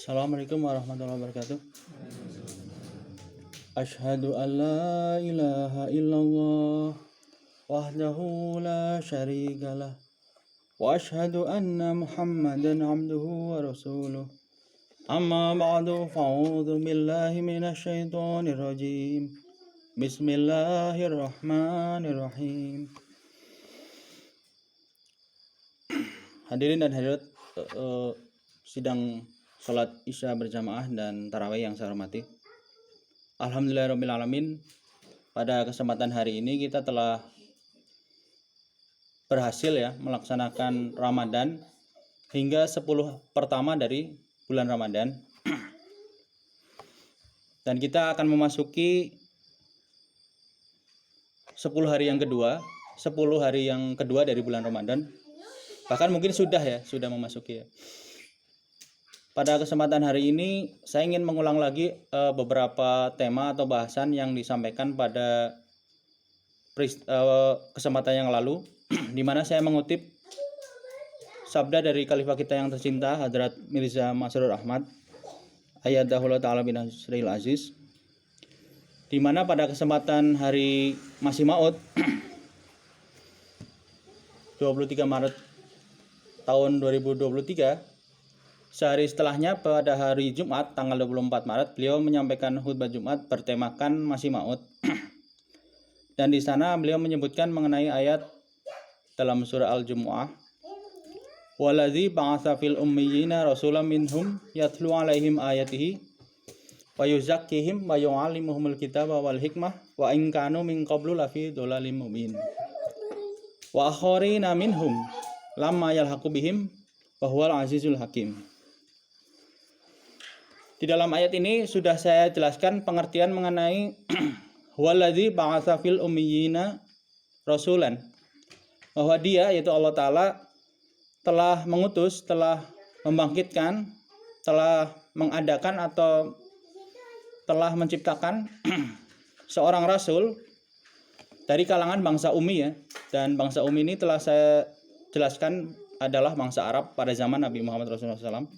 Assalamualaikum warahmatullahi wabarakatuh. Asyhadu an la ilaha illallah wahdahu la syarikalah wa asyhadu anna Muhammadan abduhu wa rasuluh. Amma ba'du, fa'udzu billahi minasy syaithanir rajim. Bismillahirrahmanirrahim. Hadirin dan hadirat sidang salat Isya berjamaah dan tarawih yang saya hormati. Alhamdulillahirrabbilalamin. Pada kesempatan hari ini kita telah berhasil melaksanakan Ramadan hingga 10 pertama dari bulan Ramadan. Dan kita akan memasuki 10 hari yang kedua dari bulan Ramadan. Bahkan mungkin sudah memasuki. Pada kesempatan hari ini saya ingin mengulang lagi beberapa tema atau bahasan yang disampaikan pada kesempatan yang lalu, di mana saya mengutip sabda dari khalifah kita yang tercinta Hadrat Mirza Masroor Ahmad Ayyadahullah Ta'ala bin Nasril Aziz, di mana pada kesempatan hari Masih Maut 23 Maret tahun 2023, sehari setelahnya pada hari Jumat tanggal 24 Maret beliau menyampaikan khutbah Jumat bertemakan Masih Maut. Dan di sana beliau menyebutkan mengenai ayat dalam surah Al-Jumu'ah, waladzi ba'atsa fil ummiyina rasulan minhum yatlu 'alaihim ayatihi wa yuzakkihim wa yu'allimuhumul kitaba wal hikmah wa in kanu min qablu lafi dhalalim mubin wa akharina minhum lamma yalhaqu bihim wa huwal azizul hakim. Di dalam ayat ini sudah saya jelaskan pengertian mengenai waladzi ba'atsa fil ummiyina rasulan, bahwa dia yaitu Allah Ta'ala telah mengutus, telah membangkitkan, telah mengadakan atau telah menciptakan seorang rasul dari kalangan bangsa Ummi dan bangsa Ummi ini telah saya jelaskan adalah bangsa Arab pada zaman Nabi Muhammad Rasulullah SAW.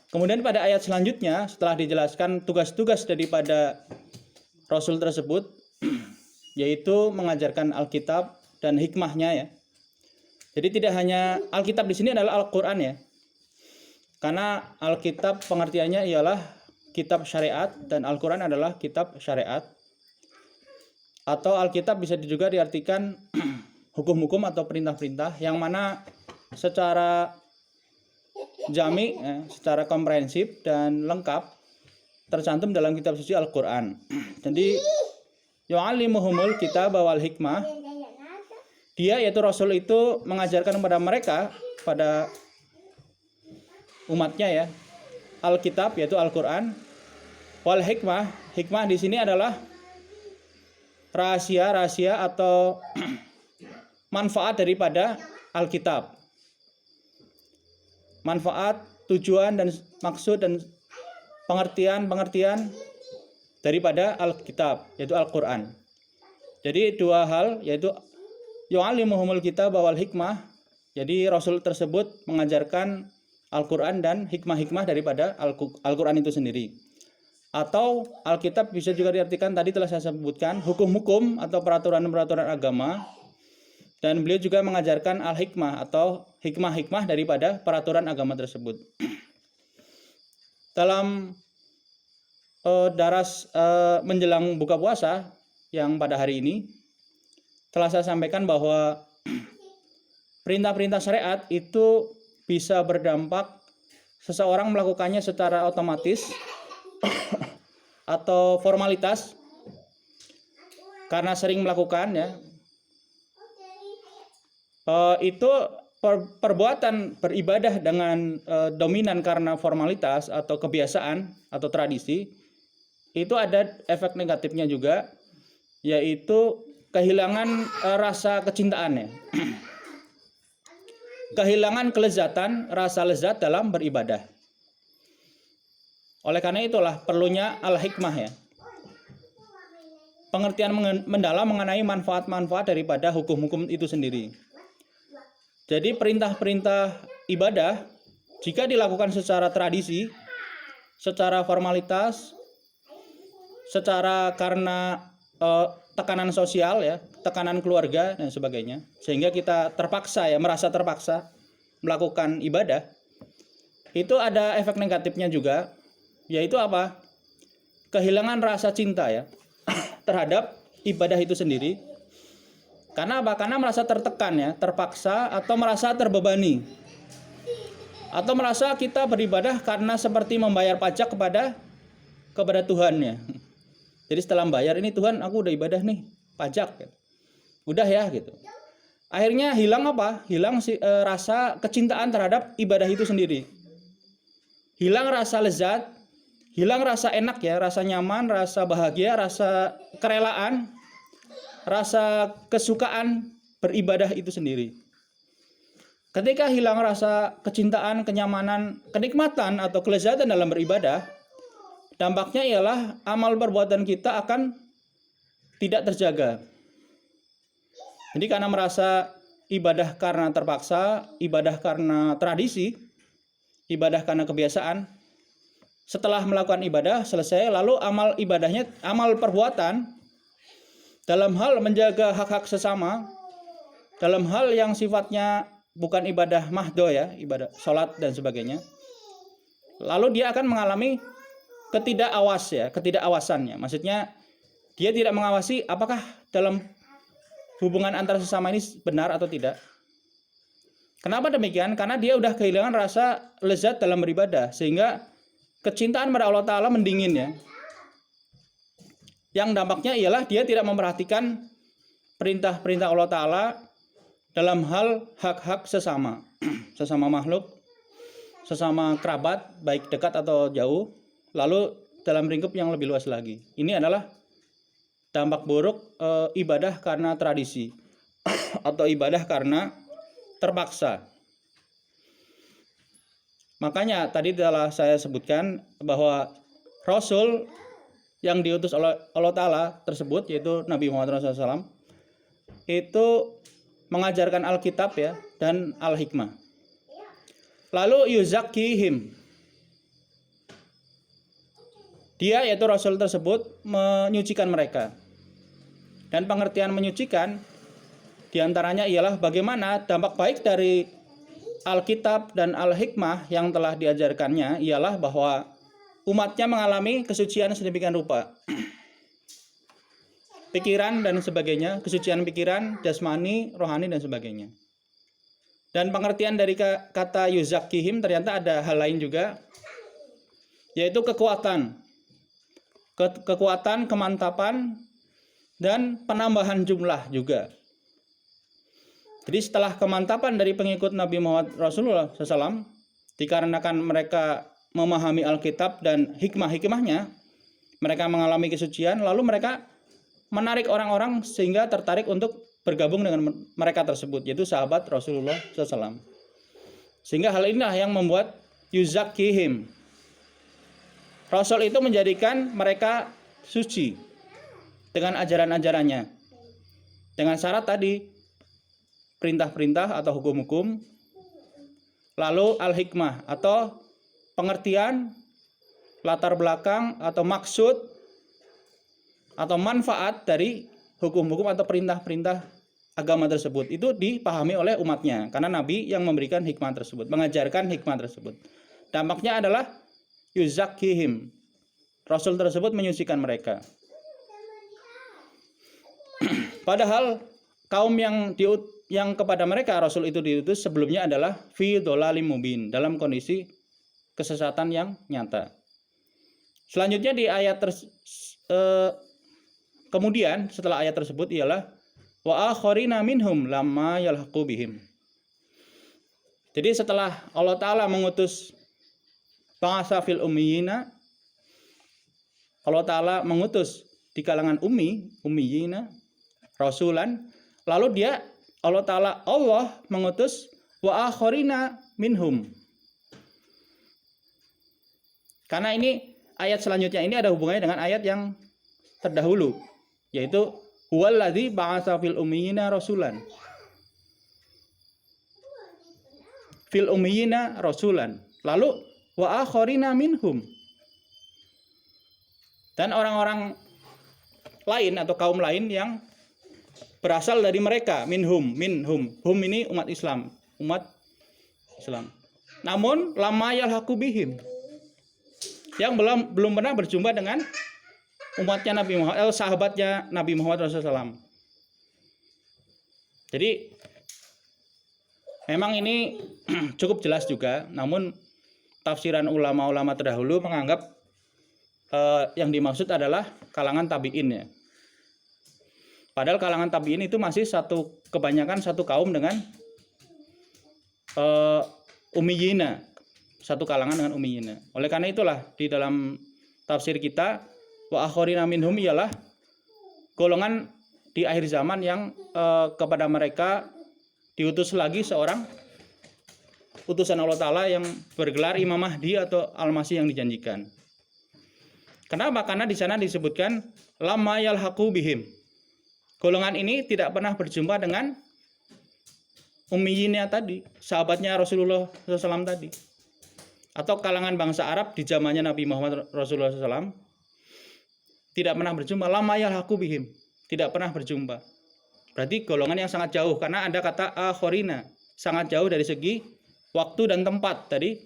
Kemudian pada ayat selanjutnya setelah dijelaskan tugas-tugas daripada Rasul tersebut, yaitu mengajarkan Alkitab dan hikmahnya Jadi tidak hanya Alkitab di sini adalah Al-Quran karena Alkitab pengertiannya ialah kitab syariat dan Al-Quran adalah kitab syariat. Atau Alkitab bisa juga diartikan hukum-hukum atau perintah-perintah yang mana secara jami, secara komprehensif dan lengkap tercantum dalam kitab suci Al-Quran. Jadi yu'allimuhumul kitaba wal hikmah, dia yaitu Rasul itu mengajarkan kepada mereka, pada umatnya Alkitab yaitu Al-Quran, wal hikmah. Hikmah di sini adalah rahasia-rahasia atau manfaat daripada Alkitab. Manfaat, tujuan dan maksud dan pengertian daripada Alkitab yaitu Al-Quran. Jadi dua hal, yaitu yu'allimuhumul kitaba wal hikmah. Jadi Rasul tersebut mengajarkan Al-Quran dan hikmah-hikmah daripada Al-Quran itu sendiri. Atau Alkitab bisa juga diartikan tadi telah saya sebutkan hukum-hukum atau peraturan-peraturan agama. Dan beliau juga mengajarkan al-hikmah atau hikmah-hikmah daripada peraturan agama tersebut. Dalam daras menjelang buka puasa yang pada hari ini telah saya sampaikan bahwa perintah-perintah syariat itu bisa berdampak seseorang melakukannya secara otomatis atau formalitas karena sering melakukan itu perbuatan beribadah dengan dominan karena formalitas atau kebiasaan atau tradisi, itu ada efek negatifnya juga, yaitu kehilangan rasa kecintaan kehilangan kelezatan, rasa lezat dalam beribadah. Oleh karena itulah perlunya al-hikmah pengertian mendalam mengenai manfaat-manfaat daripada hukum-hukum itu sendiri. Jadi perintah-perintah ibadah Jika dilakukan secara tradisi, secara formalitas, secara karena tekanan sosial ya, tekanan keluarga dan sebagainya, sehingga kita terpaksa ya, merasa terpaksa melakukan ibadah, itu ada efek negatifnya juga, yaitu apa? Kehilangan rasa cinta ya terhadap ibadah itu sendiri. Karena apa? Karena merasa tertekan ya, terpaksa atau merasa terbebani. Atau merasa kita beribadah karena seperti membayar pajak kepada Tuhan ya. Jadi setelah membayar, ini Tuhan aku udah ibadah nih, pajak gitu. Udah ya gitu. Akhirnya hilang apa? Hilang rasa kecintaan terhadap ibadah itu sendiri. Hilang rasa lezat, hilang rasa enak ya, rasa nyaman, rasa bahagia, rasa kerelaan, rasa kesukaan beribadah itu sendiri. Ketika hilang rasa kecintaan, kenyamanan, kenikmatan atau kelezatan dalam beribadah, dampaknya ialah amal perbuatan kita akan tidak terjaga. Jadi karena merasa ibadah karena terpaksa, ibadah karena tradisi, ibadah karena kebiasaan, setelah melakukan ibadah selesai, lalu amal ibadahnya, amal perbuatan dalam hal menjaga hak-hak sesama, dalam hal yang sifatnya bukan ibadah mahdo ya, ibadah sholat dan sebagainya, lalu dia akan mengalami ketidakawasannya. Maksudnya dia tidak mengawasi apakah dalam hubungan antar sesama ini benar atau tidak. Kenapa demikian? Karena dia udah kehilangan rasa lezat dalam beribadah, sehingga kecintaan pada Allah Ta'ala mendingin ya. Yang dampaknya ialah dia tidak memperhatikan perintah-perintah Allah Ta'ala dalam hal hak-hak sesama makhluk, sesama kerabat, baik dekat atau jauh, lalu dalam lingkup yang lebih luas lagi. Ini adalah dampak buruk ibadah karena tradisi atau ibadah karena terpaksa. Makanya tadi telah saya sebutkan bahwa Rasul yang diutus oleh Allah Ta'ala tersebut, yaitu Nabi Muhammad SAW, itu mengajarkan Alkitab ya dan Al-Hikmah. Lalu yuzakkihim, dia yaitu Rasul tersebut menyucikan mereka. Dan pengertian menyucikan diantaranya ialah bagaimana dampak baik dari Alkitab dan Al-Hikmah yang telah diajarkannya ialah bahwa umatnya mengalami kesucian sedemikian rupa. Pikiran dan sebagainya, kesucian pikiran, jasmani, rohani dan sebagainya. Dan pengertian dari kata yuzakkihim ternyata ada hal lain juga, yaitu kekuatan, kemantapan, dan penambahan jumlah juga. Jadi setelah kemantapan dari pengikut Nabi Muhammad Rasulullah SAW, dikarenakan mereka memahami Alkitab dan hikmah-hikmahnya, mereka mengalami kesucian, lalu mereka menarik orang-orang sehingga tertarik untuk bergabung dengan mereka tersebut, yaitu sahabat Rasulullah SAW. Sehingga hal inilah yang membuat yuzakkihim. Rasul itu menjadikan mereka suci dengan ajaran-ajarannya. Dengan syarat tadi, perintah-perintah atau hukum-hukum, lalu al-hikmah atau pengertian, latar belakang atau maksud atau manfaat dari hukum-hukum atau perintah-perintah agama tersebut itu dipahami oleh umatnya, karena Nabi yang memberikan hikmah tersebut, mengajarkan hikmah tersebut. Dampaknya adalah yuzakkihim. Rasul tersebut menyucikan mereka. Padahal kaum yang kepada mereka Rasul itu diutus sebelumnya adalah fi dhalalim mubin, dalam kondisi kesesatan yang nyata. Selanjutnya di ayat kemudian setelah ayat tersebut ialah wa akharina minhum lamma yalhaqu bihim. Jadi setelah Allah Ta'ala mengutus bangsa fil ummiyina, Allah Ta'ala mengutus di kalangan ummiyina rasulan, lalu Allah mengutus wa akharina minhum. Karena ini ayat selanjutnya ini ada hubungannya dengan ayat yang terdahulu, yaitu huwallazi ba'atsa fil ummiyina rasulan. Fil ummiyina rasulan. Lalu wa akharina minhum. Dan orang-orang lain atau kaum lain yang berasal dari mereka, minhum. Hum ini umat Islam. Namun lama yalhaqu bihim, yang belum pernah berjumpa dengan umatnya Nabi Muhammad, sahabatnya Nabi Muhammad SAW. Jadi memang ini cukup jelas juga, namun tafsiran ulama-ulama terdahulu menganggap yang dimaksud adalah kalangan tabi'in ya. Padahal kalangan tabi'in itu masih kebanyakan satu kaum dengan ummiyina, satu kalangan dengan ummiyina. Oleh karena itulah di dalam tafsir kita wa akharina minhum ialah golongan di akhir zaman yang kepada mereka diutus lagi seorang utusan Allah Ta'ala yang bergelar Imam Mahdi atau Al-Masih yang dijanjikan. Kenapa? Karena di sana disebutkan lama yalhaqu bihim. Golongan ini tidak pernah berjumpa dengan ummiyinnya tadi, sahabatnya Rasulullah SAW tadi, atau kalangan bangsa Arab di zamannya Nabi Muhammad Rasulullah SAW, tidak pernah berjumpa. Lama yalhaqu bihim, tidak pernah berjumpa. Berarti golongan yang sangat jauh, karena ada kata akhorina, sangat jauh dari segi waktu dan tempat dari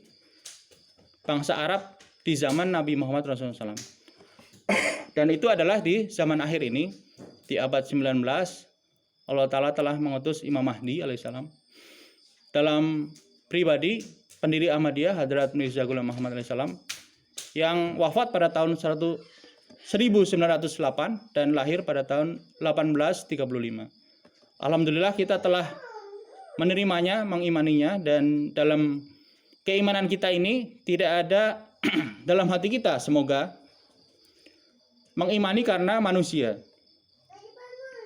bangsa Arab di zaman Nabi Muhammad Rasulullah SAW. Dan itu adalah di zaman akhir ini, di abad 19, Allah Ta'ala telah mengutus Imam Mahdi alaihissalam dalam pribadi pendiri Ahmadiyah Hadrat Mirza Ghulam Muhammad alaihissalam, yang wafat pada tahun 1908 dan lahir pada tahun 1835. Alhamdulillah kita telah menerimanya, mengimaninya, dan dalam keimanan kita ini tidak ada dalam hati kita semoga mengimani karena manusia,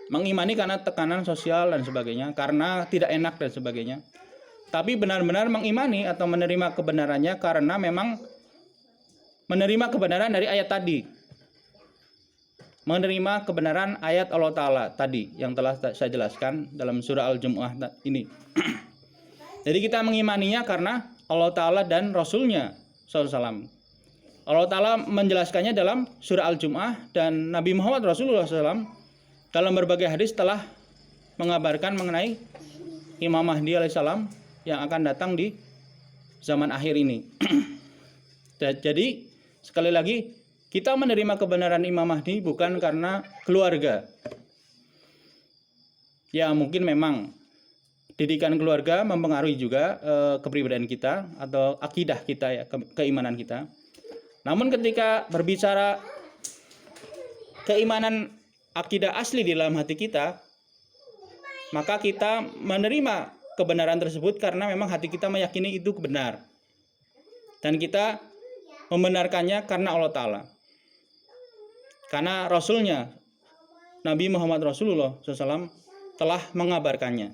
mengimani karena tekanan sosial dan sebagainya, karena tidak enak dan sebagainya, tapi benar-benar mengimani atau menerima kebenarannya karena memang menerima kebenaran dari ayat tadi, menerima kebenaran ayat Allah Ta'ala tadi yang telah saya jelaskan dalam surah Al-Jumu'ah ini. Jadi kita mengimaninya karena Allah Ta'ala dan Rasulnya SAW. Allah Ta'ala menjelaskannya dalam surah Al-Jumu'ah, dan Nabi Muhammad Rasulullah SAW dalam berbagai hadis telah mengabarkan mengenai Imam Mahdi alaihissalam yang akan datang di zaman akhir ini. Jadi sekali lagi, kita menerima kebenaran Imam Mahdi bukan karena keluarga. Ya mungkin memang didikan keluarga mempengaruhi juga kepribadian kita atau akidah kita ya, keimanan kita. Namun ketika berbicara keimanan akidah asli di dalam hati kita, maka kita menerima kebenaran tersebut karena memang hati kita meyakini itu benar, dan kita membenarkannya karena Allah Ta'ala, karena Rasulnya Nabi Muhammad Rasulullah SAW telah mengabarkannya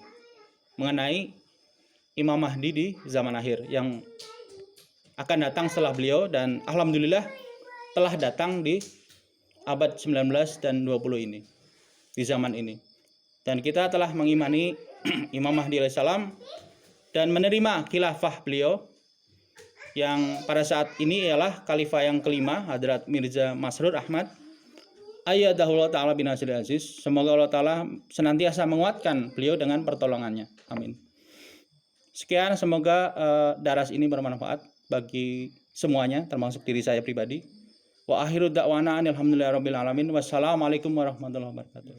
mengenai Imam Mahdi di zaman akhir yang akan datang setelah beliau, dan alhamdulillah telah datang di abad 19 dan 20 ini, di zaman ini. Dan kita telah mengimani Imam Mahdi alaihissalam dan menerima khilafah beliau yang pada saat ini ialah khalifah yang kelima, Hadrat Mirza Masroor Ahmad ayyadahullah ta'ala binasiril aziz. Semoga Allah Ta'ala senantiasa menguatkan beliau dengan pertolongannya. Amin. Sekian, semoga daras ini bermanfaat bagi semuanya, termasuk diri saya pribadi. Wa akhiru da'wana alhamdulillahirabbil alamin. Wassalamualaikum warahmatullahi wabarakatuh.